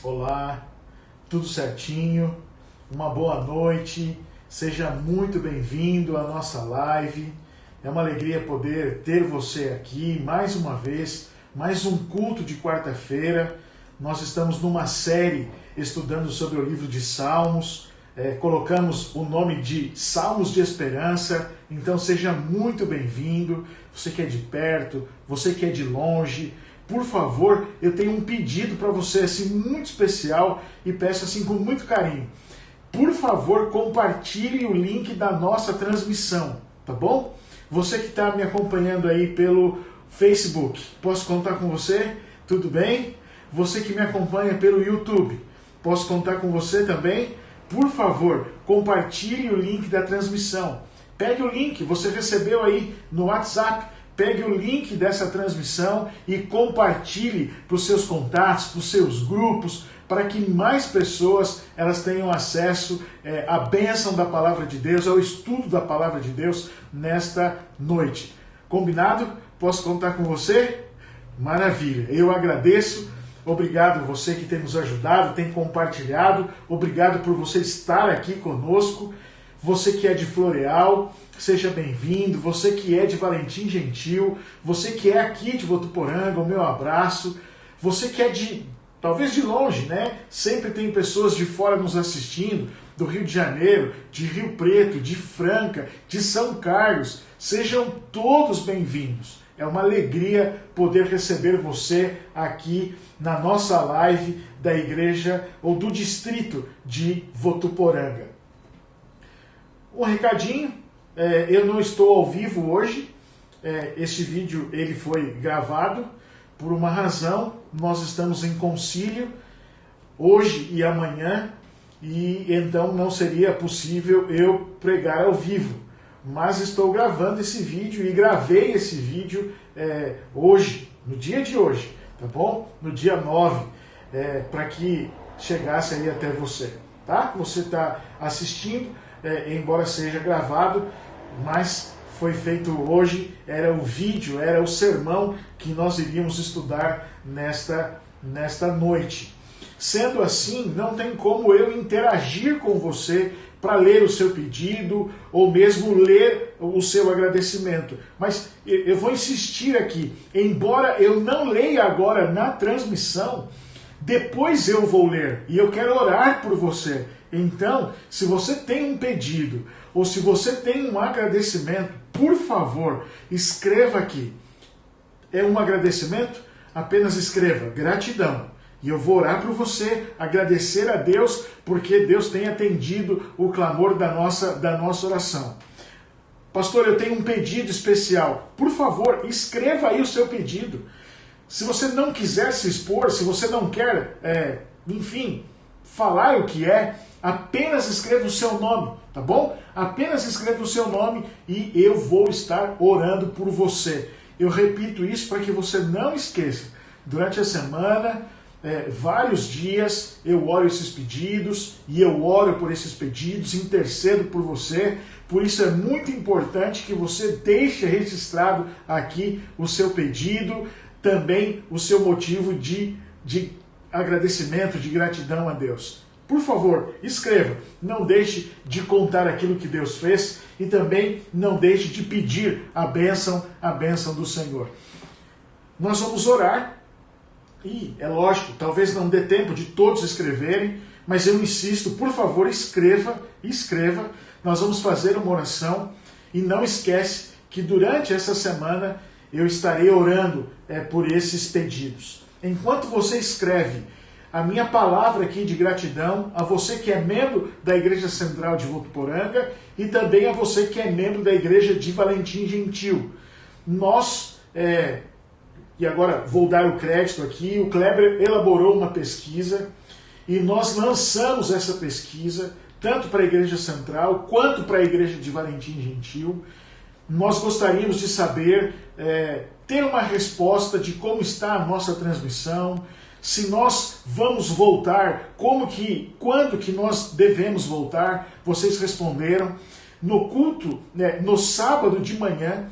Olá, tudo certinho? Uma boa noite, seja muito bem-vindo à nossa live. É uma alegria poder ter você aqui mais uma vez, mais um culto de quarta-feira. Nós estamos numa série estudando sobre o livro de Salmos, colocamos o nome de Salmos de Esperança, então seja muito bem-vindo, você que é de perto, você que é de longe. Por favor, eu tenho um pedido para você assim muito especial e peço assim com muito carinho. Por favor, compartilhe o link da nossa transmissão, tá bom? Você que está me acompanhando aí pelo Facebook, posso contar com você? Tudo bem? Você que me acompanha pelo YouTube, posso contar com você também? Por favor, compartilhe o link da transmissão. Pegue o link, você recebeu aí no WhatsApp. Pegue o link dessa transmissão e compartilhe para os seus contatos, para os seus grupos, para que mais pessoas elas tenham acesso à bênção da Palavra de Deus, ao estudo da Palavra de Deus nesta noite. Combinado? Posso contar com você? Maravilha! Eu agradeço. Obrigado você que tem nos ajudado, tem compartilhado. Obrigado por você estar aqui conosco. Você que é de Floreal, seja bem-vindo. Você que é de Valentim Gentil, você que é aqui de Votuporanga, o meu abraço. Você que é talvez de longe, né? Sempre tem pessoas de fora nos assistindo, do Rio de Janeiro, de Rio Preto, de Franca, de São Carlos. Sejam todos bem-vindos. É uma alegria poder receber você aqui na nossa live da igreja ou do distrito de Votuporanga. Um recadinho, eu não estou ao vivo hoje, este vídeo ele foi gravado por uma razão, nós estamos em concílio hoje e amanhã, e então não seria possível eu pregar ao vivo, mas estou gravando esse vídeo e gravei esse vídeo hoje, no dia de hoje, tá bom? No dia 9, para que chegasse aí até você, tá? Você está assistindo, embora seja gravado, mas foi feito hoje, era o vídeo, era o sermão que nós iríamos estudar nesta noite. Sendo assim, não tem como eu interagir com você para ler o seu pedido ou mesmo ler o seu agradecimento. Mas eu vou insistir aqui, embora eu não leia agora na transmissão, depois eu vou ler e eu quero orar por você. Então, se você tem um pedido ou se você tem um agradecimento, por favor, escreva aqui. É um agradecimento? Apenas escreva gratidão. E eu vou orar por você, agradecer a Deus, porque Deus tem atendido o clamor da nossa oração. Pastor, eu tenho um pedido especial. Por favor, escreva aí o seu pedido. Se você não quiser se expor, se você não quer, falar o que é, apenas escreva o seu nome, tá bom? Apenas escreva o seu nome e eu vou estar orando por você. Eu repito isso para que você não esqueça. Durante a semana, vários dias, eu oro esses pedidos e eu oro por esses pedidos, intercedo por você. Por isso é muito importante que você deixe registrado aqui o seu pedido, também o seu motivo de agradecimento, de gratidão a Deus. Por favor, escreva. Não deixe de contar aquilo que Deus fez e também não deixe de pedir a bênção do Senhor. Nós vamos orar e, é lógico, talvez não dê tempo de todos escreverem, mas eu insisto, por favor, escreva. Nós vamos fazer uma oração e não esquece que durante essa semana eu estarei orando por esses pedidos. Enquanto você escreve a minha palavra aqui de gratidão a você que é membro da Igreja Central de Votuporanga e também a você que é membro da Igreja de Valentim Gentil. Nós, e agora vou dar o crédito aqui, o Kleber elaborou uma pesquisa e nós lançamos essa pesquisa tanto para a Igreja Central quanto para a Igreja de Valentim Gentil. Nós gostaríamos de saber, ter uma resposta de como está a nossa transmissão, se nós vamos voltar, quando que nós devemos voltar. Vocês responderam. No culto, no sábado de manhã,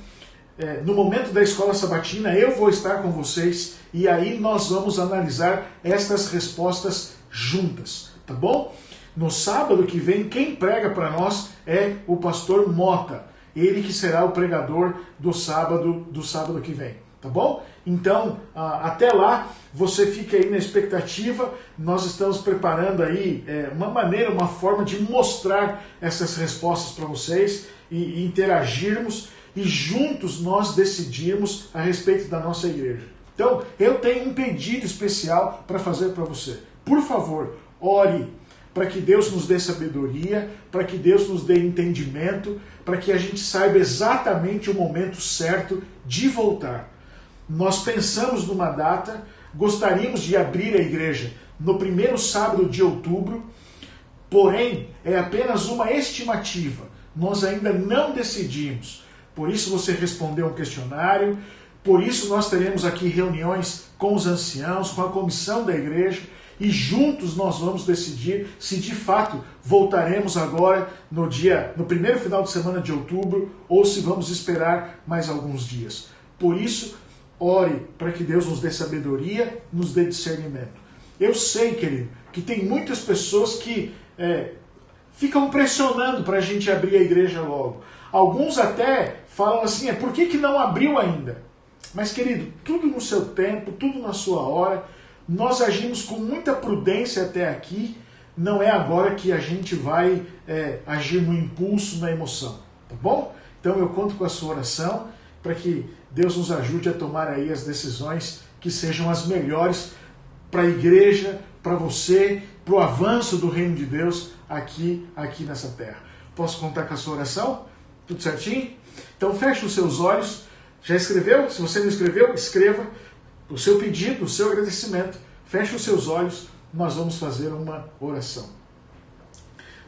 no momento da escola sabatina, eu vou estar com vocês e aí nós vamos analisar estas respostas juntas, tá bom? No sábado que vem, quem prega para nós é o pastor Mota, ele que será o pregador do sábado que vem, tá bom? Então, até lá, você fica aí na expectativa, nós estamos preparando aí uma forma de mostrar essas respostas para vocês e interagirmos e juntos nós decidirmos a respeito da nossa igreja. Então, eu tenho um pedido especial para fazer para você. Por favor, ore para que Deus nos dê sabedoria, para que Deus nos dê entendimento, para que a gente saiba exatamente o momento certo de voltar. Nós pensamos numa data, gostaríamos de abrir a igreja no primeiro sábado de outubro, porém é apenas uma estimativa, nós ainda não decidimos. Por isso você respondeu um questionário, por isso nós teremos aqui reuniões com os anciãos, com a comissão da igreja, e juntos nós vamos decidir se de fato voltaremos agora no primeiro final de semana de outubro ou se vamos esperar mais alguns dias. Por isso, ore para que Deus nos dê sabedoria, nos dê discernimento. Eu sei, querido, que tem muitas pessoas que ficam pressionando para a gente abrir a igreja logo. Alguns até falam assim, por que não abriu ainda? Mas, querido, tudo no seu tempo, tudo na sua hora. Nós agimos com muita prudência até aqui, não é agora que a gente vai agir no impulso, na emoção, tá bom? Então eu conto com a sua oração para que Deus nos ajude a tomar aí as decisões que sejam as melhores para a igreja, para você, para o avanço do reino de Deus aqui nessa terra. Posso contar com a sua oração? Tudo certinho? Então feche os seus olhos. Já escreveu? Se você não escreveu, escreva o seu pedido, o seu agradecimento. Feche os seus olhos, nós vamos fazer uma oração.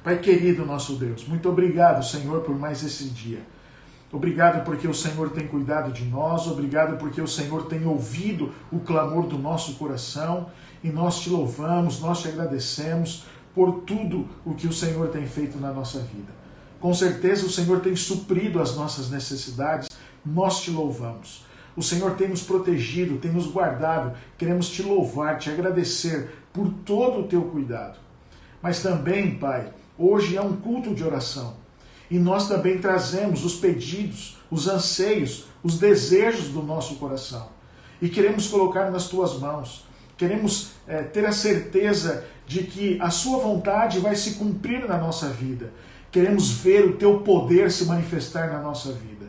Pai querido, nosso Deus, muito obrigado, Senhor, por mais esse dia. Obrigado porque o Senhor tem cuidado de nós, obrigado porque o Senhor tem ouvido o clamor do nosso coração e nós te louvamos, nós te agradecemos por tudo o que o Senhor tem feito na nossa vida. Com certeza o Senhor tem suprido as nossas necessidades, nós te louvamos. O Senhor tem nos protegido, tem nos guardado. Queremos te louvar, te agradecer por todo o teu cuidado. Mas também, Pai, hoje é um culto de oração. E nós também trazemos os pedidos, os anseios, os desejos do nosso coração. E queremos colocar nas tuas mãos. Queremos ter a certeza de que a sua vontade vai se cumprir na nossa vida. Queremos ver o teu poder se manifestar na nossa vida.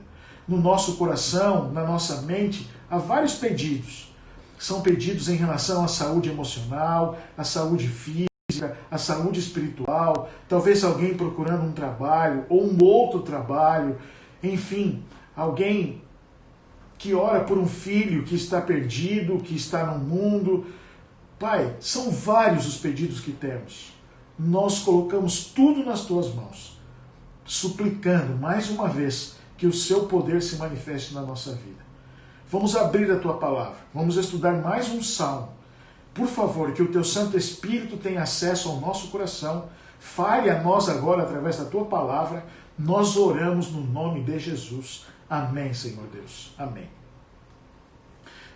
No nosso coração, na nossa mente, há vários pedidos. São pedidos em relação à saúde emocional, à saúde física, à saúde espiritual, talvez alguém procurando um trabalho ou um outro trabalho, enfim, alguém que ora por um filho que está perdido, que está no mundo. Pai, são vários os pedidos que temos. Nós colocamos tudo nas tuas mãos, suplicando mais uma vez que o seu poder se manifeste na nossa vida. Vamos abrir a tua palavra, vamos estudar mais um salmo. Por favor, que o teu Santo Espírito tenha acesso ao nosso coração, fale a nós agora através da tua palavra, nós oramos no nome de Jesus. Amém, Senhor Deus. Amém.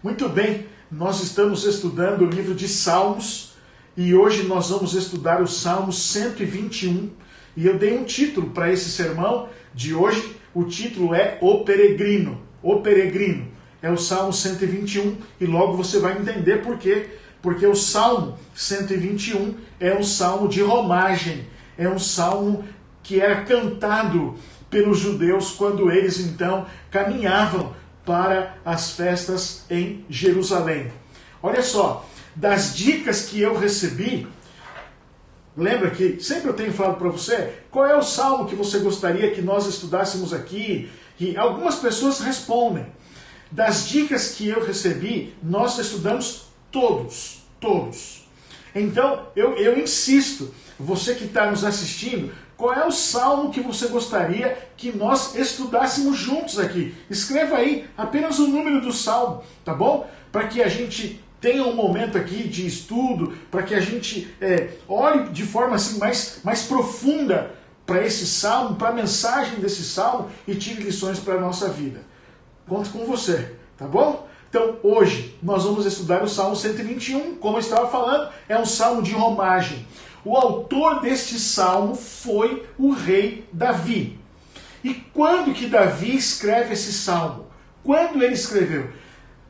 Muito bem, nós estamos estudando o livro de Salmos e hoje nós vamos estudar o Salmo 121 e eu dei um título para esse sermão de hoje. O título é O Peregrino. O Peregrino. É o Salmo 121 e logo você vai entender por quê. Porque o Salmo 121 é um salmo de romagem. É um salmo que era cantado pelos judeus quando eles então caminhavam para as festas em Jerusalém. Olha só, das dicas que eu recebi, lembra que sempre eu tenho falado para você, qual é o salmo que você gostaria que nós estudássemos aqui? E algumas pessoas respondem. Das dicas que eu recebi, nós estudamos todos. Então, eu insisto, você que está nos assistindo, qual é o salmo que você gostaria que nós estudássemos juntos aqui? Escreva aí apenas o número do salmo, tá bom? Para que a gente tenha um momento aqui de estudo, para que a gente olhe de forma assim mais profunda para esse salmo, para a mensagem desse salmo e tire lições para a nossa vida. conto com você, tá bom? Então, hoje, nós vamos estudar o Salmo 121, como eu estava falando, é um salmo de romagem. O autor deste salmo foi o rei Davi. E quando que Davi escreve esse salmo? Quando ele escreveu?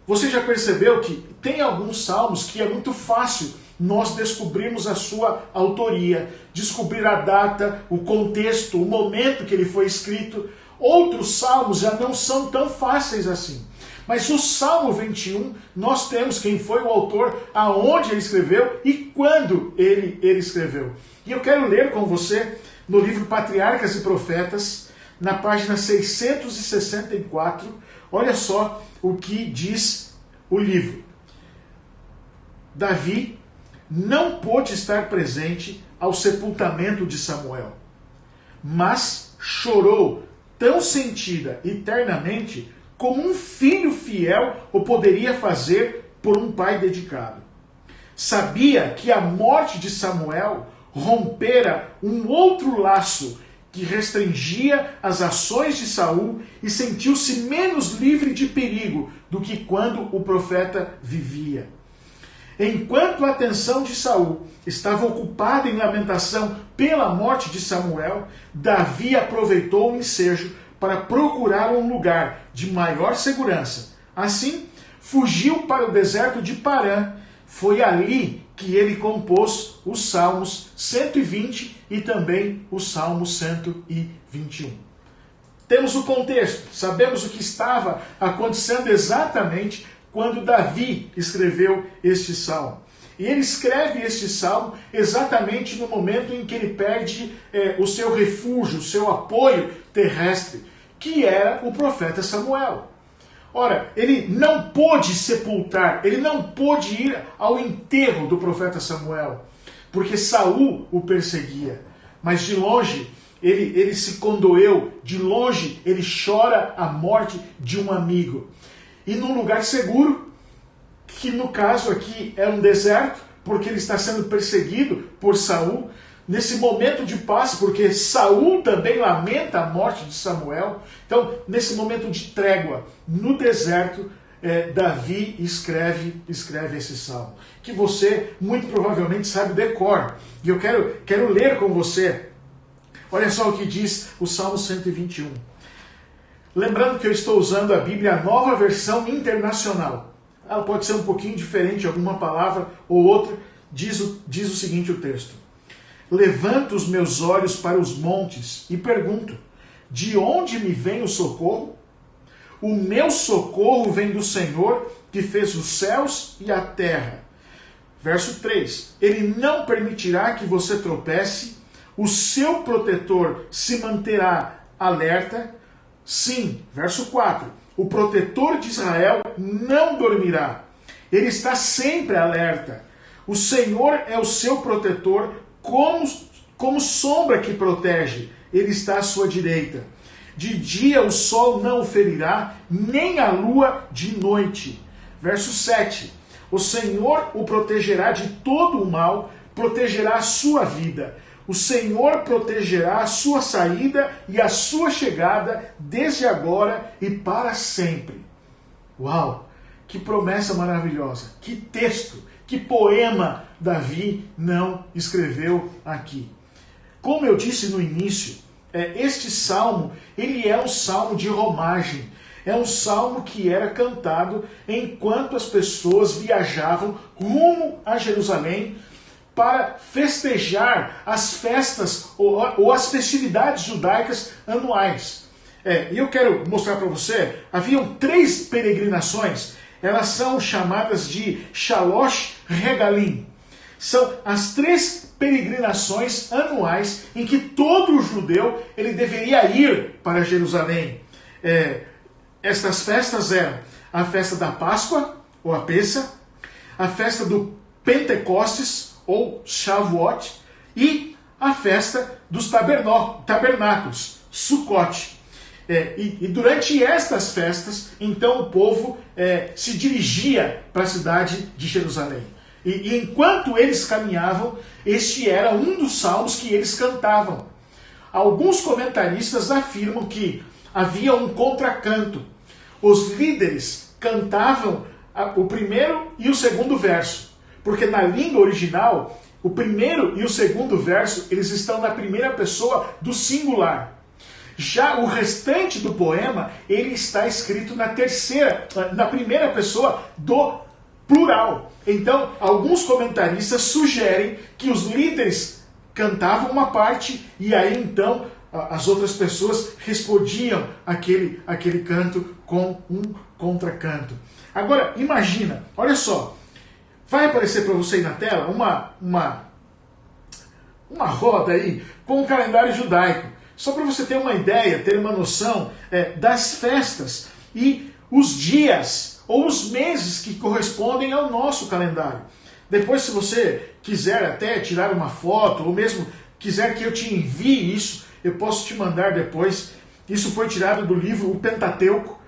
Você já percebeu que tem alguns salmos que é muito fácil nós descobrirmos a sua autoria, descobrir a data, o contexto, o momento que ele foi escrito. Outros salmos já não são tão fáceis assim. Mas o Salmo 21, nós temos quem foi o autor, aonde ele escreveu e quando ele escreveu. E eu quero ler com você no livro Patriarcas e Profetas, na página 664, olha só o que diz o livro. Davi não pôde estar presente ao sepultamento de Samuel, mas chorou tão sentida eternamente como um filho fiel o poderia fazer por um pai dedicado. Sabia que a morte de Samuel rompera um outro laço que restringia as ações de Saul e sentiu-se menos livre de perigo do que quando o profeta vivia. Enquanto a atenção de Saul estava ocupada em lamentação pela morte de Samuel, Davi aproveitou o ensejo para procurar um lugar de maior segurança. Assim, fugiu para o deserto de Parã. Foi ali que ele compôs os Salmos 120 e também o Salmo 121. Temos o contexto, sabemos o que estava acontecendo exatamente quando Davi escreveu este salmo. E ele escreve este salmo exatamente no momento em que ele perde o seu refúgio, o seu apoio terrestre, que era o profeta Samuel. Ora, ele não pôde sepultar, ele não pôde ir ao enterro do profeta Samuel, porque Saul o perseguia. Mas de longe, ele se condoeu, de longe ele chora a morte de um amigo. E num lugar seguro, que no caso aqui é um deserto, porque ele está sendo perseguido por Saul, nesse momento de paz, porque Saul também lamenta a morte de Samuel. Então, nesse momento de trégua, no deserto, Davi escreve esse salmo, que você muito provavelmente sabe de cor. E eu quero ler com você. Olha só o que diz o Salmo 121. Lembrando que eu estou usando a Bíblia, a Nova Versão Internacional. Ela pode ser um pouquinho diferente, alguma palavra ou outra. Diz o seguinte o texto. Levanto os meus olhos para os montes e pergunto, de onde me vem o socorro? O meu socorro vem do Senhor, que fez os céus e a terra. Verso 3. Ele não permitirá que você tropece, o seu protetor se manterá alerta. Sim, verso 4. O protetor de Israel não dormirá. Ele está sempre alerta. O Senhor é o seu protetor, como sombra que protege, ele está à sua direita. De dia o sol não o ferirá, nem a lua de noite. Verso 7. O Senhor o protegerá de todo o mal, protegerá a sua vida. O Senhor protegerá a sua saída e a sua chegada, desde agora e para sempre. Uau! Que promessa maravilhosa! Que texto! Que poema Davi não escreveu aqui? Como eu disse no início, este salmo, ele é um salmo de romagem. É um salmo que era cantado enquanto as pessoas viajavam rumo a Jerusalém para festejar as festas ou as festividades judaicas anuais. E eu quero mostrar para você, haviam 3 peregrinações. Elas são chamadas de Shalosh Regalim. São as 3 peregrinações anuais em que todo judeu ele deveria ir para Jerusalém. Estas festas eram a festa da Páscoa, ou a Pêssah, a festa do Pentecostes, ou Shavuot, e a festa dos tabernáculos, Sukkot. E durante estas festas, então o povo se dirigia para a cidade de Jerusalém. E enquanto eles caminhavam, este era um dos salmos que eles cantavam. Alguns comentaristas afirmam que havia um contracanto. os líderes cantavam o primeiro e o segundo verso. Porque na língua original, o primeiro e o segundo verso, eles estão na primeira pessoa do singular. Já o restante do poema, ele está escrito na primeira pessoa do plural. Então, alguns comentaristas sugerem que os líderes cantavam uma parte e aí então as outras pessoas respondiam aquele canto com um contracanto. Agora, imagina, olha só, vai aparecer para você aí na tela uma roda aí com o calendário judaico. Só para você ter uma ideia, ter uma noção das festas e os dias ou os meses que correspondem ao nosso calendário. Depois, se você quiser até tirar uma foto ou mesmo quiser que eu te envie isso, eu posso te mandar depois. Isso foi tirado do livro O Pentateuco,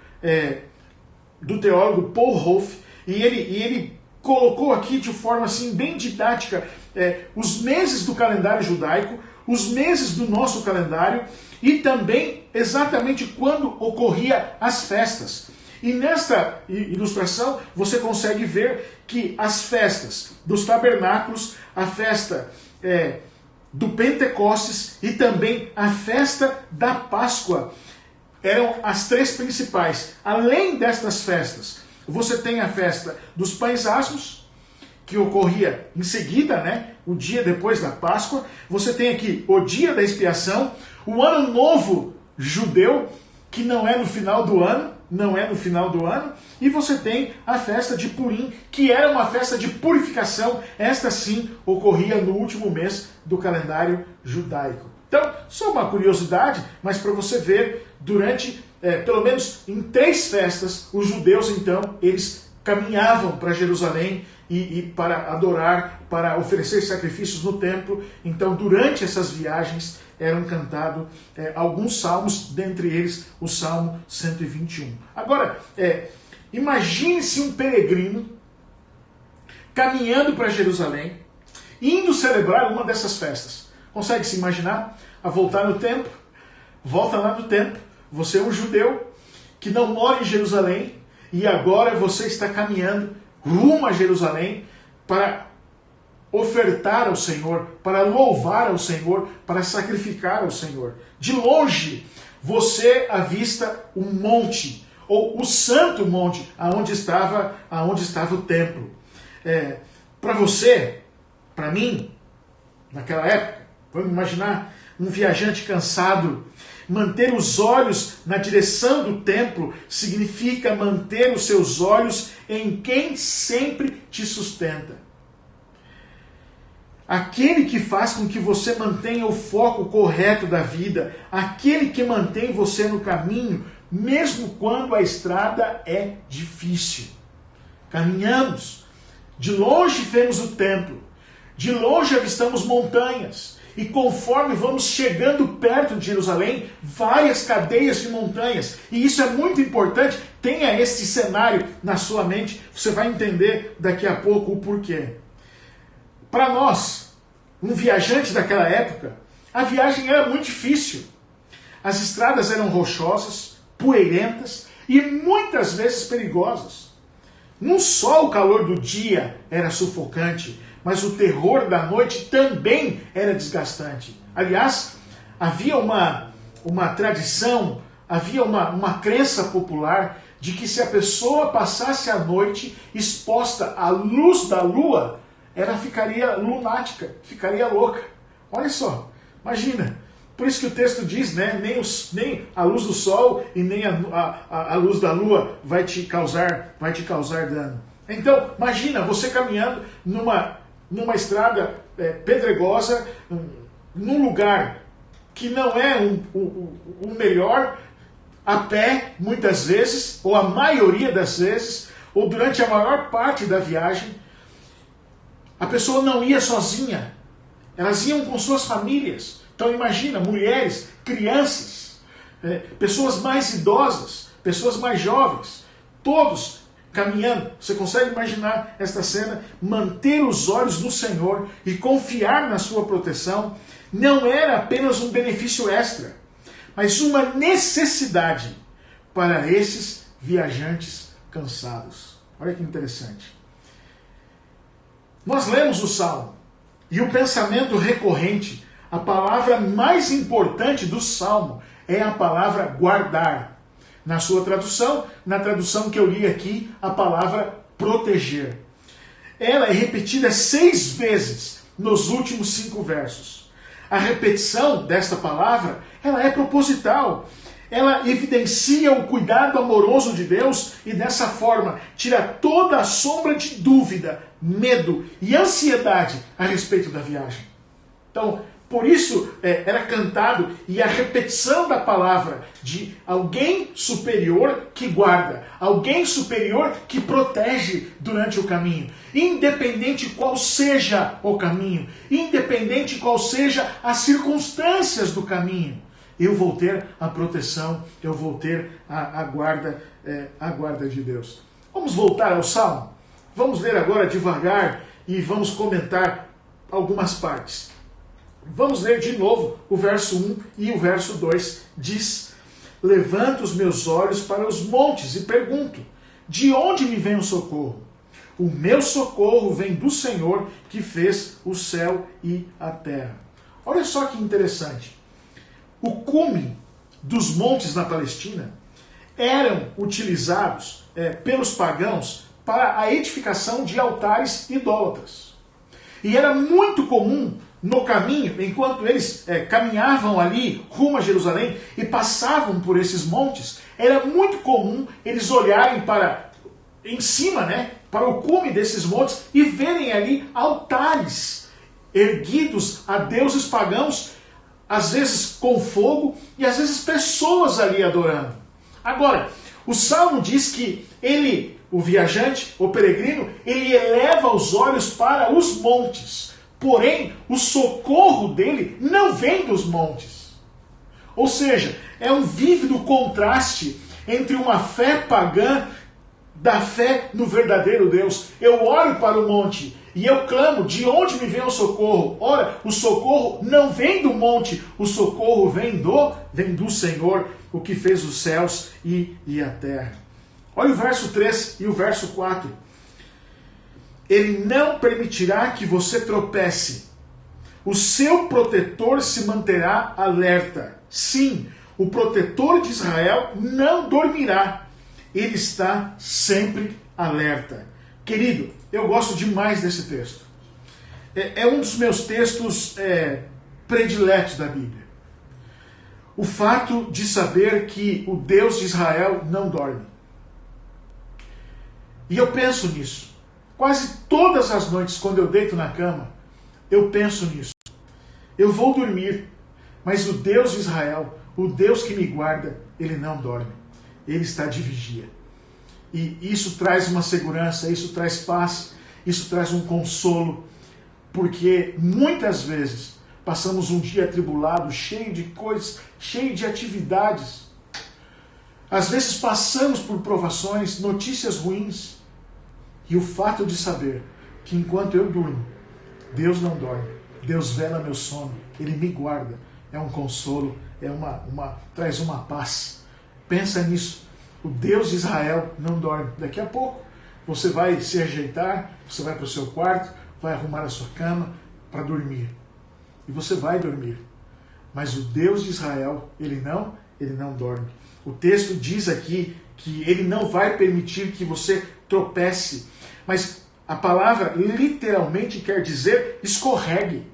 do teólogo Paul Rolfe, e ele colocou aqui de forma assim bem didática os meses do calendário judaico, os meses do nosso calendário e também exatamente quando ocorria as festas. E nesta ilustração você consegue ver que as festas dos tabernáculos, a festa do Pentecostes e também a festa da Páscoa eram as três principais. Além destas festas, você tem a festa dos pães asmos, que ocorria em seguida, né, o dia depois da Páscoa. Você tem aqui o dia da expiação, o ano novo judeu, que não é no final do ano, e você tem a festa de Purim, que era uma festa de purificação. Esta sim ocorria no último mês do calendário judaico. Então, só uma curiosidade, mas para você ver, durante, pelo menos em 3 festas, os judeus então, eles caminhavam para Jerusalém e para adorar, para oferecer sacrifícios no templo. Então, durante essas viagens, eram cantados alguns salmos, dentre eles o Salmo 121. Agora, imagine-se um peregrino caminhando para Jerusalém, indo celebrar uma dessas festas. Consegue se imaginar? A voltar no tempo, volta lá no tempo, você é um judeu que não mora em Jerusalém e agora você está caminhando rumo a Jerusalém para ofertar ao Senhor, para louvar ao Senhor, para sacrificar ao Senhor. De longe, você avista o monte, ou o santo monte, aonde estava o templo. Para você, para mim, naquela época, vamos imaginar um viajante cansado. Manter os olhos na direção do templo significa manter os seus olhos em quem sempre te sustenta. Aquele que faz com que você mantenha o foco correto da vida, aquele que mantém você no caminho, mesmo quando a estrada é difícil. Caminhamos, de longe vemos o templo, de longe avistamos montanhas, e conforme vamos chegando perto de Jerusalém, várias cadeias de montanhas. E isso é muito importante, tenha esse cenário na sua mente, você vai entender daqui a pouco o porquê. Para nós, um viajante daquela época, a viagem era muito difícil. As estradas eram rochosas, poeirentas e muitas vezes perigosas. Não só o calor do dia era sufocante, mas o terror da noite também era desgastante. Aliás, havia uma tradição, havia uma crença popular de que se a pessoa passasse a noite exposta à luz da lua, ela ficaria lunática, ficaria louca. Olha só, imagina. Por isso que o texto diz, né, nem a luz do sol e nem a luz da lua vai te causar dano. Então, imagina você caminhando numa estrada pedregosa, num lugar que não é o melhor, a pé, muitas vezes, ou a maioria das vezes, ou durante a maior parte da viagem. A pessoa não ia sozinha, elas iam com suas famílias. Então imagina, mulheres, crianças, pessoas mais idosas, pessoas mais jovens, todos caminhando. Você consegue imaginar esta cena? Manter os olhos no Senhor e confiar na sua proteção não era apenas um benefício extra, mas uma necessidade para esses viajantes cansados. Olha que interessante. Nós lemos o Salmo e o pensamento recorrente, a palavra mais importante do Salmo é a palavra guardar. Na sua tradução, na tradução que eu li aqui, a palavra proteger. Ela é repetida 6 vezes nos últimos 5 versos. A repetição desta palavra, ela é proposital. Ela evidencia o cuidado amoroso de Deus e dessa forma tira toda a sombra de dúvida, medo e ansiedade a respeito da viagem. Então, por isso era cantado, e a repetição da palavra de alguém superior que guarda, alguém superior que protege durante o caminho, independente qual seja o caminho, independente qual seja as circunstâncias do caminho, eu vou ter a proteção, eu vou ter a guarda de Deus. Vamos voltar ao Salmo? Vamos ler agora devagar e vamos comentar algumas partes. Vamos ler de novo o verso 1 e o verso 2. Diz: levanto os meus olhos para os montes e pergunto, de onde me vem o socorro? O meu socorro vem do Senhor que fez o céu e a terra. Olha só que interessante. O cume dos montes na Palestina eram utilizados pelos pagãos para a edificação de altares idólatras. E era muito comum no caminho, enquanto eles caminhavam ali rumo a Jerusalém e passavam por esses montes, era muito comum eles olharem para em cima, para o cume desses montes e verem ali altares erguidos a deuses pagãos, às vezes com fogo e às vezes pessoas ali adorando. Agora, o Salmo diz que ele, o viajante, o peregrino, ele eleva os olhos para os montes. Porém, o socorro dele não vem dos montes. Ou seja, é um vívido contraste entre uma fé pagã da fé no verdadeiro Deus. Eu olho para o monte e eu clamo, de onde me vem o socorro? Ora, o socorro não vem do monte, o socorro vem do Senhor, o que fez os céus e a terra. Olha o verso 3 e o verso 4. Ele não permitirá que você tropece. O seu protetor se manterá alerta. Sim, o protetor de Israel não dormirá. Ele está sempre alerta. Querido, eu gosto demais desse texto. É um dos meus textos prediletos da Bíblia. O fato de saber que o Deus de Israel não dorme. E eu penso nisso. Quase todas as noites, quando eu deito na cama, eu penso nisso. Eu vou dormir, mas o Deus de Israel, o Deus que me guarda, ele não dorme. Ele está de vigia. E isso traz uma segurança, isso traz paz, isso traz um consolo, porque muitas vezes passamos um dia atribulado, cheio de coisas, cheio de atividades. Às vezes passamos por provações, notícias ruins, e o fato de saber que enquanto eu durmo, Deus não dorme, Deus vela meu sono, Ele me guarda, é um consolo, traz uma paz. Pensa nisso. O Deus de Israel não dorme. Daqui a pouco você vai se ajeitar, você vai para o seu quarto, vai arrumar a sua cama para dormir. E você vai dormir. Mas o Deus de Israel, ele não dorme. O texto diz aqui que ele não vai permitir que você tropece. Mas a palavra literalmente quer dizer escorregue.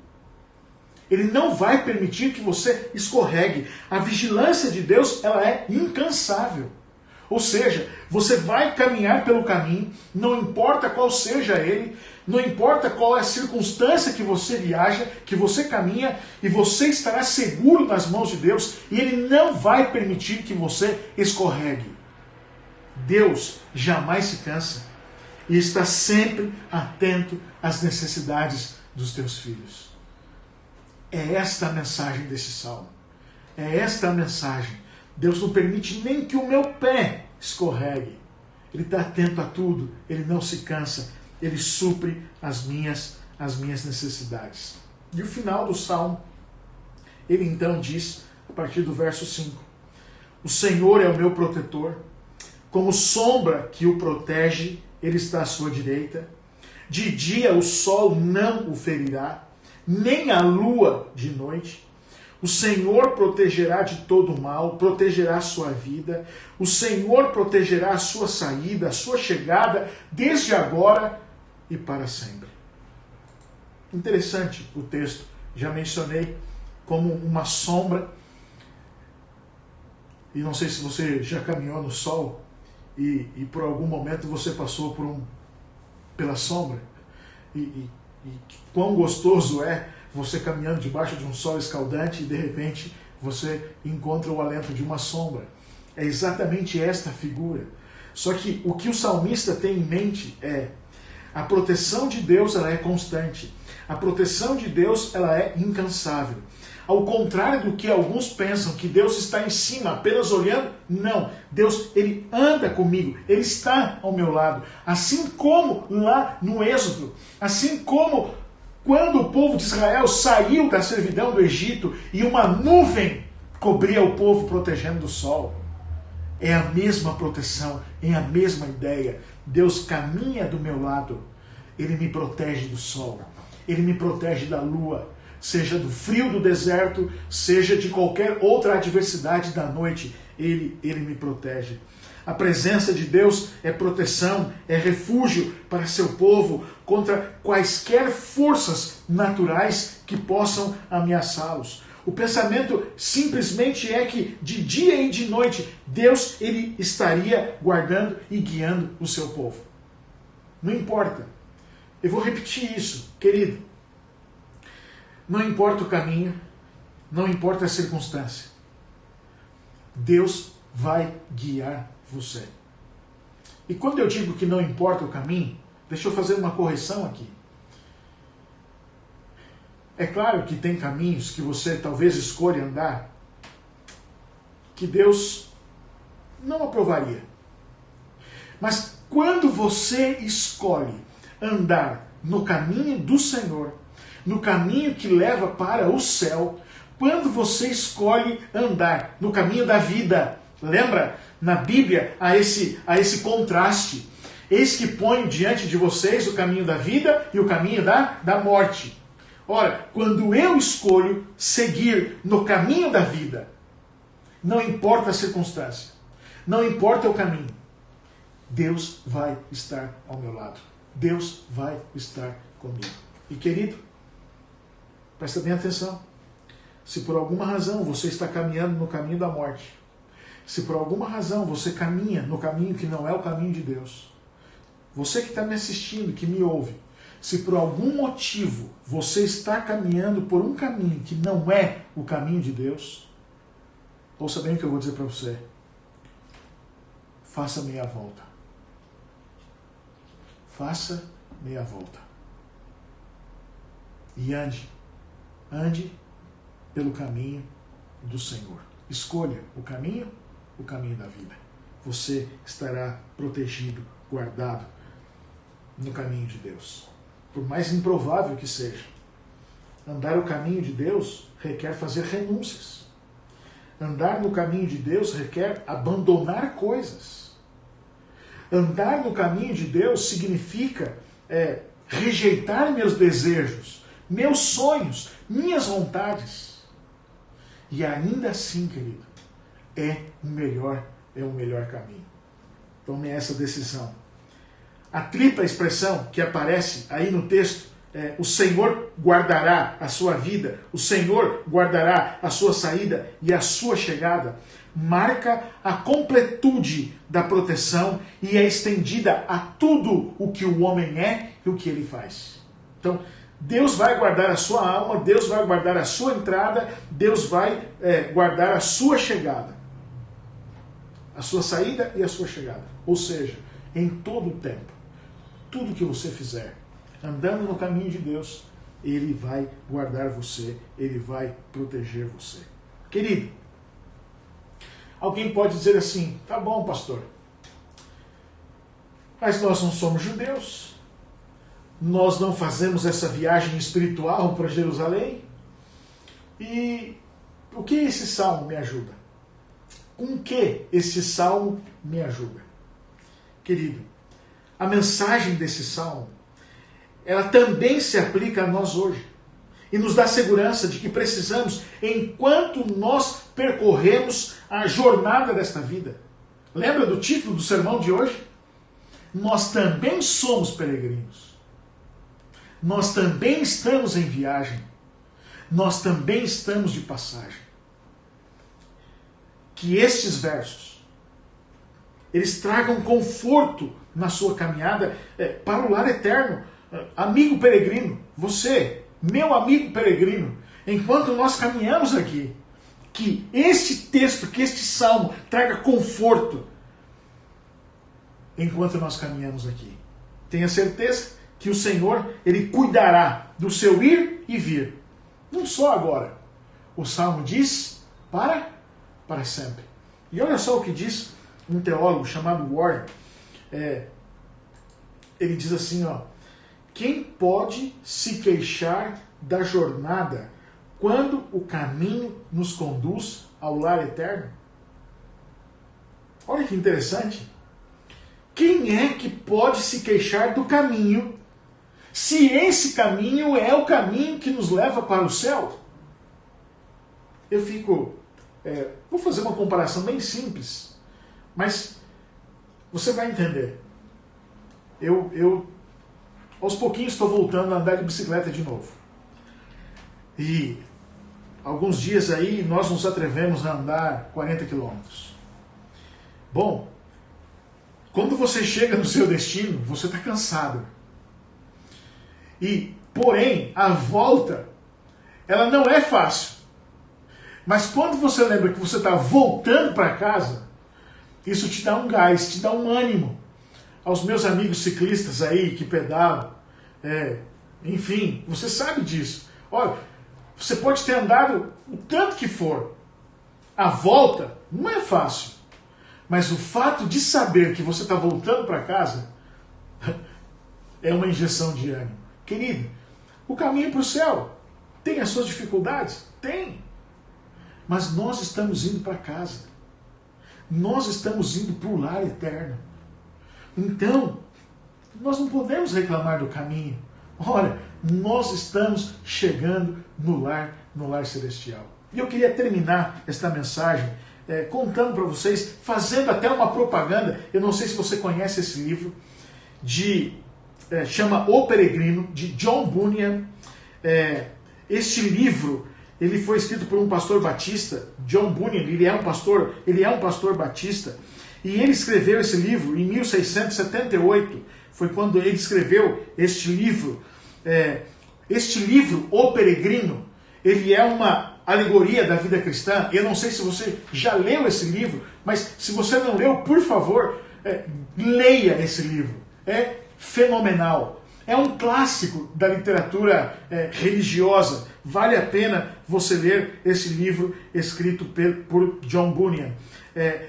Ele não vai permitir que você escorregue. A vigilância de Deus, ela é incansável. Ou seja, você vai caminhar pelo caminho, não importa qual seja ele, não importa qual é a circunstância que você viaja, que você caminha, e você estará seguro nas mãos de Deus, e Ele não vai permitir que você escorregue. Deus jamais se cansa e está sempre atento às necessidades dos teus filhos. É esta a mensagem desse salmo. É esta a mensagem. Deus não permite nem que o meu pé escorregue. Ele está atento a tudo, ele não se cansa, ele supre as minhas necessidades. E o final do salmo, ele então diz, a partir do verso 5, o Senhor é o meu protetor, Como sombra que o protege, ele está à sua direita. De dia o sol não o ferirá, nem a lua de noite. O Senhor protegerá de todo mal, protegerá a sua vida. O Senhor protegerá a sua saída, a sua chegada, desde agora e para sempre. Interessante o texto, já mencionei como uma sombra. E não sei se você já caminhou no sol e por algum momento você passou pela sombra. E quão gostoso é você caminhando debaixo de um sol escaldante e de repente você encontra o alento de uma sombra. É exatamente esta figura. Só que o que o salmista tem em mente é: a proteção de Deus, ela é constante. A proteção de Deus, ela é incansável. Ao contrário do que alguns pensam, que Deus está em cima, apenas olhando, não. Deus, ele anda comigo, ele está ao meu lado. Assim como lá no Êxodo, assim como quando o povo de Israel saiu da servidão do Egito e uma nuvem cobria o povo protegendo do sol. É a mesma proteção, é a mesma ideia. Deus caminha do meu lado, ele me protege do sol, ele me protege da lua, seja do frio do deserto, seja de qualquer outra adversidade da noite, ele me protege. A presença de Deus é proteção, é refúgio para seu povo contra quaisquer forças naturais que possam ameaçá-los. O pensamento simplesmente é que de dia e de noite Deus ele estaria guardando e guiando o seu povo. Não importa. Eu vou repetir isso, querido. Não importa o caminho, não importa a circunstância. Deus vai guiar você. E quando eu digo que não importa o caminho, deixa eu fazer uma correção aqui. É claro que tem caminhos que você talvez escolha andar que Deus não aprovaria. Mas quando você escolhe andar no caminho do Senhor, no caminho que leva para o céu, quando você escolhe andar no caminho da vida, lembra? Na Bíblia há esse contraste. Eis que ponho diante de vocês o caminho da vida e o caminho da morte. Ora, quando eu escolho seguir no caminho da vida, não importa a circunstância, não importa o caminho, Deus vai estar ao meu lado. Deus vai estar comigo. E querido, presta bem atenção. Se por alguma razão você está caminhando no caminho da morte, se por alguma razão você caminha no caminho que não é o caminho de Deus, você que está me assistindo, que me ouve, se por algum motivo você está caminhando por um caminho que não é o caminho de Deus, ouça bem o que eu vou dizer para você. Faça meia volta. Faça meia volta. E ande pelo caminho do Senhor. Escolha o caminho da vida. Você estará protegido, guardado no caminho de Deus. Por mais improvável que seja. Andar o caminho de Deus requer fazer renúncias. Andar no caminho de Deus requer abandonar coisas. Andar no caminho de Deus significa rejeitar meus desejos, meus sonhos, minhas vontades. E ainda assim, querido, é o melhor caminho. Tome essa decisão. A tripla expressão que aparece aí no texto, o Senhor guardará a sua vida, o Senhor guardará a sua saída e a sua chegada, marca a completude da proteção e é estendida a tudo o que o homem é e o que ele faz. Então, Deus vai guardar a sua alma, Deus vai guardar a sua entrada, Deus vai guardar a sua chegada. A sua saída e a sua chegada. Ou seja, em todo o tempo, tudo que você fizer, andando no caminho de Deus, Ele vai guardar você, Ele vai proteger você. Querido, alguém pode dizer assim, tá bom, pastor, mas nós não somos judeus, nós não fazemos essa viagem espiritual para Jerusalém, e o que esse salmo me ajuda? Com que esse salmo me ajuda? querido, a mensagem desse salmo, ela também se aplica a nós hoje. E nos dá segurança de que precisamos, enquanto nós percorremos a jornada desta vida. Lembra do título do sermão de hoje? Nós também somos peregrinos. Nós também estamos em viagem. Nós também estamos de passagem. Que estes versos, eles tragam conforto na sua caminhada para o lar eterno. Amigo peregrino, você, meu amigo peregrino, enquanto nós caminhamos aqui, que este texto, que este salmo traga conforto enquanto nós caminhamos aqui. Tenha certeza que o Senhor, Ele cuidará do seu ir e vir. Não só agora. O salmo diz para sempre. E olha só o que diz um teólogo chamado Warren. Ele diz assim, ó: quem pode se queixar da jornada quando o caminho nos conduz ao lar eterno? Olha que interessante. Quem é que pode se queixar do caminho, se esse caminho é o caminho que nos leva para o céu? Eu vou fazer uma comparação bem simples, mas você vai entender. Eu aos pouquinhos estou voltando a andar de bicicleta de novo. E alguns dias aí nós nos atrevemos a andar 40 quilômetros. Bom, quando você chega no seu destino, você está cansado. Porém, a volta, ela não é fácil. Mas quando você lembra que você está voltando para casa, isso te dá um gás, te dá um ânimo. Aos meus amigos ciclistas aí que pedalam, enfim, você sabe disso. Olha, você pode ter andado o tanto que for. A volta não é fácil. Mas o fato de saber que você está voltando para casa é uma injeção de ânimo. Querido, o caminho para o céu tem as suas dificuldades? Tem. Mas nós estamos indo para casa. Nós estamos indo para o lar eterno. Então, nós não podemos reclamar do caminho. Olha, nós estamos chegando no lar celestial. E eu queria terminar esta mensagem contando para vocês, fazendo até uma propaganda. Eu não sei se você conhece esse livro, chama O Peregrino, de John Bunyan. Este livro, ele foi escrito por um pastor batista. John Bunyan, ele é um pastor batista, e ele escreveu esse livro em 1678. Foi quando ele escreveu este livro. Este livro, O Peregrino, ele é uma alegoria da vida cristã. Eu não sei se você já leu esse livro, mas se você não leu, por favor, leia esse livro. É fenomenal. É um clássico da literatura religiosa. Vale a pena você ler esse livro escrito por John Bunyan.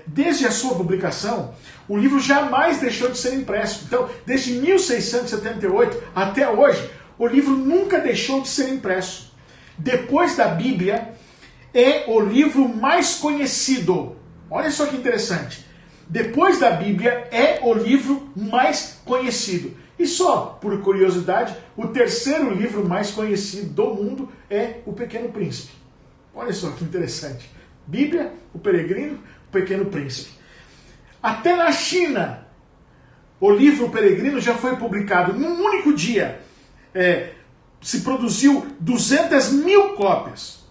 Desde a sua publicação, o livro jamais deixou de ser impresso. Então, desde 1678 até hoje, o livro nunca deixou de ser impresso. Depois da Bíblia, é o livro mais conhecido. Olha só que interessante. Depois da Bíblia, é o livro mais conhecido. E só, por curiosidade, o terceiro livro mais conhecido do mundo é O Pequeno Príncipe. Olha só que interessante. Bíblia, O Peregrino, O Pequeno Príncipe. Até na China, o livro O Peregrino já foi publicado num único dia. Se produziu 200.000 cópias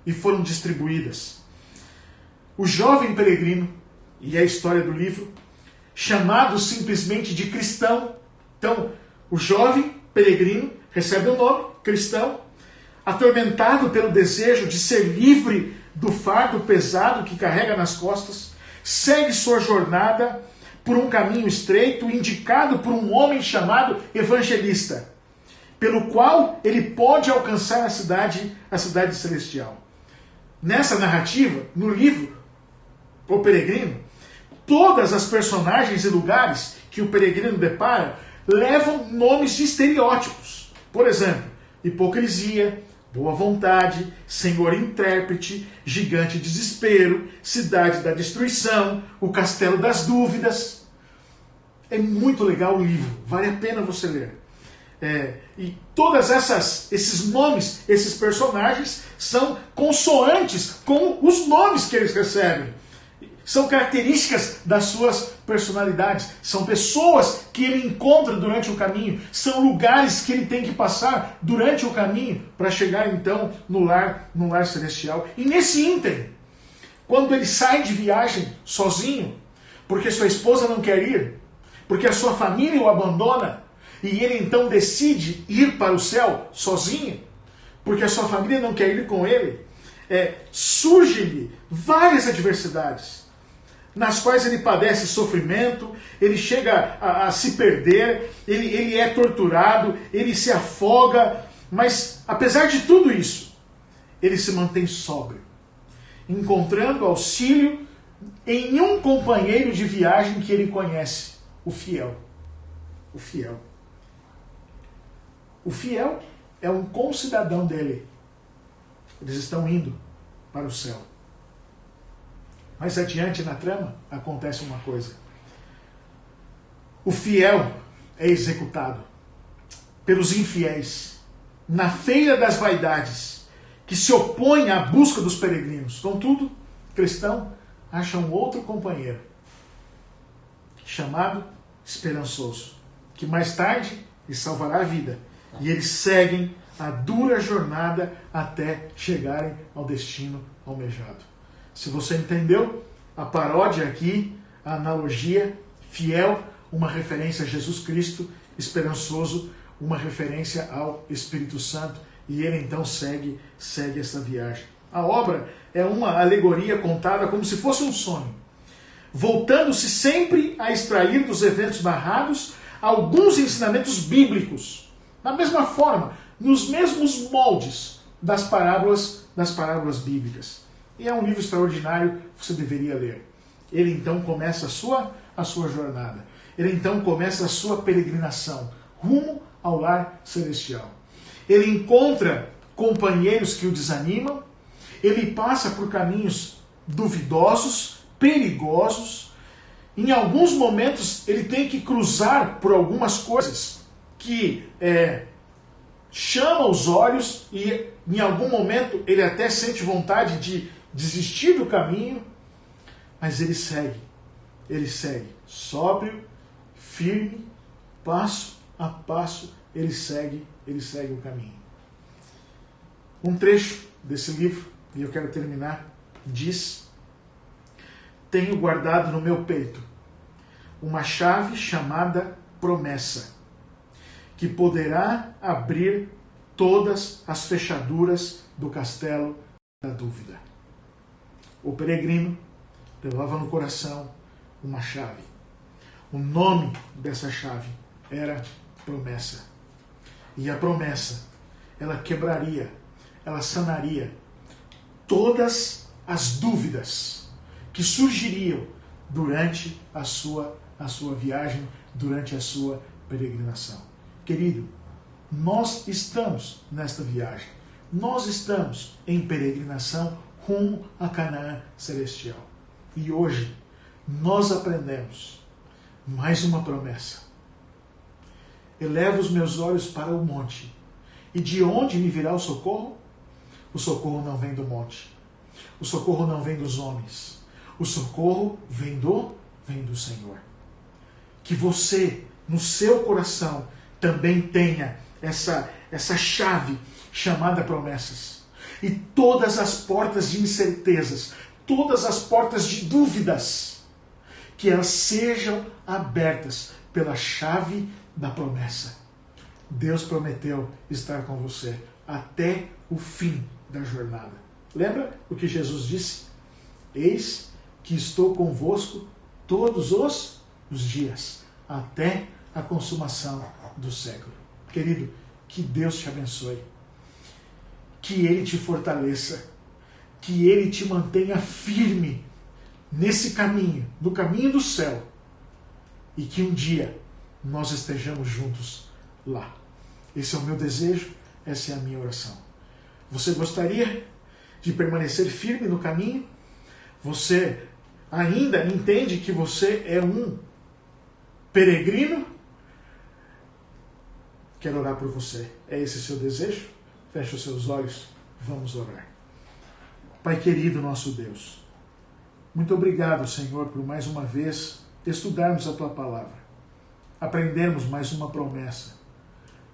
e foram distribuídas. O jovem peregrino, e é a história do livro, chamado simplesmente de cristão. Então, o jovem peregrino recebe o nome, cristão, atormentado pelo desejo de ser livre do fardo pesado que carrega nas costas, segue sua jornada por um caminho estreito, indicado por um homem chamado evangelista, pelo qual ele pode alcançar a cidade celestial. Nessa narrativa, no livro O Peregrino, todas as personagens e lugares que o peregrino depara levam nomes de estereótipos. Por exemplo, hipocrisia, boa vontade, senhor intérprete, gigante desespero, cidade da destruição, o castelo das dúvidas. É muito legal o livro, vale a pena você ler. E todas esses nomes, esses personagens, são consoantes com os nomes que eles recebem. São características das suas personalidades. São pessoas que ele encontra durante o caminho. São lugares que ele tem que passar durante o caminho para chegar então no lar celestial. E nesse ínterim, quando ele sai de viagem sozinho, porque sua esposa não quer ir, porque a sua família o abandona, e ele então decide ir para o céu sozinho, porque a sua família não quer ir com ele, surgem-lhe várias adversidades, nas quais ele padece sofrimento, ele chega a se perder, ele é torturado, ele se afoga, mas apesar de tudo isso, ele se mantém sóbrio, encontrando auxílio em um companheiro de viagem que ele conhece, o fiel. O fiel. O fiel é um concidadão dele. Eles estão indo para o céu. Mais adiante na trama, acontece uma coisa. O fiel é executado pelos infiéis na feira das vaidades, que se opõem à busca dos peregrinos. Contudo, o cristão acha um outro companheiro, chamado Esperançoso, que mais tarde lhe salvará a vida. E eles seguem a dura jornada até chegarem ao destino almejado. Se você entendeu, a paródia aqui, a analogia, fiel, uma referência a Jesus Cristo, esperançoso, uma referência ao Espírito Santo, e ele então segue essa viagem. A obra é uma alegoria contada como se fosse um sonho, voltando-se sempre a extrair dos eventos narrados alguns ensinamentos bíblicos, da mesma forma, nos mesmos moldes das parábolas bíblicas. E é um livro extraordinário, você deveria ler. Ele então começa a sua jornada. Ele então começa a sua peregrinação rumo ao lar celestial. Ele encontra companheiros que o desanimam, ele passa por caminhos duvidosos, perigosos. Em alguns momentos ele tem que cruzar por algumas coisas que chamam os olhos, e em algum momento ele até sente vontade de desistir do caminho, mas ele segue sóbrio, firme, passo a passo, ele segue o caminho. Um trecho desse livro, e eu quero terminar, diz: tenho guardado no meu peito uma chave chamada promessa, que poderá abrir todas as fechaduras do castelo da dúvida. O peregrino levava no coração uma chave. O nome dessa chave era promessa. E a promessa, ela quebraria, ela sanaria todas as dúvidas que surgiriam durante a sua viagem, durante a sua peregrinação. Querido, nós estamos nesta viagem. Nós estamos em peregrinação rumo a Canaã celestial. E hoje nós aprendemos mais uma promessa. Elevo os meus olhos para o monte. E de onde me virá o socorro? O socorro não vem do monte. O socorro não vem dos homens. O socorro vem do Senhor. Que você, no seu coração, também tenha essa chave chamada promessas. E todas as portas de incertezas, todas as portas de dúvidas, que elas sejam abertas pela chave da promessa. Deus prometeu estar com você até o fim da jornada. Lembra o que Jesus disse? Eis que estou convosco todos os dias, até a consumação do século. Querido, que Deus te abençoe, que Ele te fortaleça, que Ele te mantenha firme nesse caminho, no caminho do céu, e que um dia nós estejamos juntos lá. Esse é o meu desejo, essa é a minha oração. Você gostaria de permanecer firme no caminho? Você ainda entende que você é um peregrino, quero orar por você. É esse o seu desejo? Feche os seus olhos, vamos orar. Pai querido, nosso Deus, muito obrigado, Senhor, por mais uma vez estudarmos a Tua Palavra, aprendermos mais uma promessa,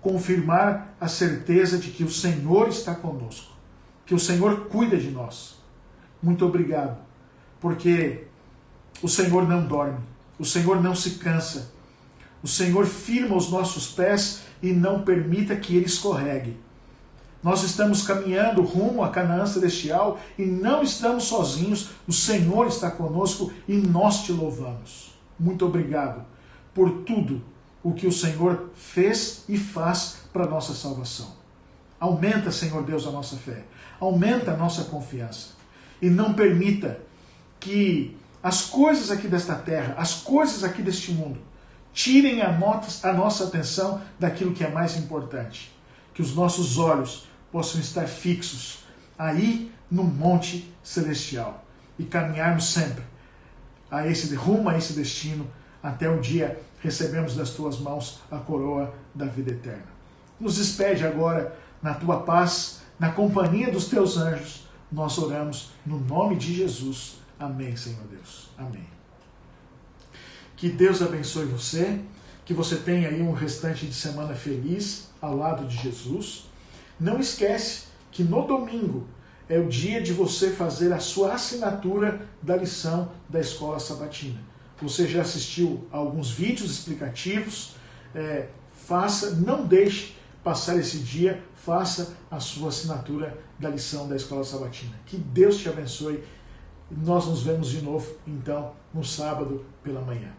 confirmar a certeza de que o Senhor está conosco, que o Senhor cuida de nós. Muito obrigado, porque o Senhor não dorme, o Senhor não se cansa, o Senhor firma os nossos pés e não permita que ele escorregue. Nós estamos caminhando rumo à Canaã Celestial e não estamos sozinhos, o Senhor está conosco e nós te louvamos. Muito obrigado por tudo o que o Senhor fez e faz para a nossa salvação. Aumenta, Senhor Deus, a nossa fé, aumenta a nossa confiança e não permita que as coisas aqui desta terra, as coisas aqui deste mundo, tirem a nossa atenção daquilo que é mais importante. Que os nossos olhos possam estar fixos aí no Monte Celestial e caminharmos sempre rumo a esse destino até o dia recebemos das Tuas mãos a coroa da vida eterna. Nos despede agora na Tua paz, na companhia dos Teus anjos. Nós oramos no nome de Jesus. Amém, Senhor Deus. Amém. Que Deus abençoe você, que você tenha aí um restante de semana feliz ao lado de Jesus. Não esquece que no domingo é o dia de você fazer a sua assinatura da lição da Escola Sabatina. Você já assistiu a alguns vídeos explicativos, não deixe passar esse dia, faça a sua assinatura da lição da Escola Sabatina. Que Deus te abençoe. Nós nos vemos de novo, então, no sábado pela manhã.